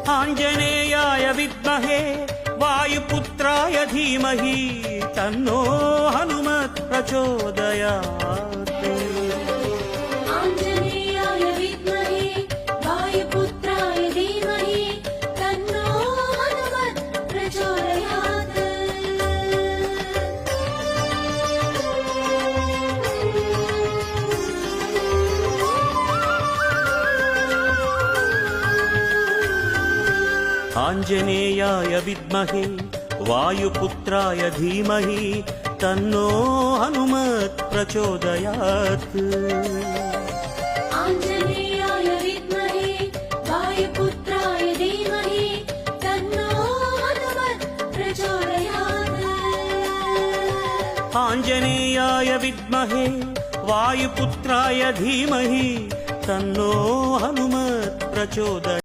आञ्जनेयाय विद्महे वायुपुत्राय धीमहि तन्नो हनुमत् प्रचोदयात्। आञ्जनेयाय विद्महे वायुपुत्राय धीमहि तन्नो हनुमत् प्रचोदयात्। आञ्जनेयाय विद्महे वायुपुत्राय धीमहि तन्नो हनुमत् प्रचोदयात्। आञ्जनेयाय विद्महे वायुपुत्राय धीमहि तन्नो हनुमत् प्रचोदयात्। आञ्जनेयाय विद्महे वायुपुत्राय धीमहि तन्नो हनुमत् प्रचोदयात्।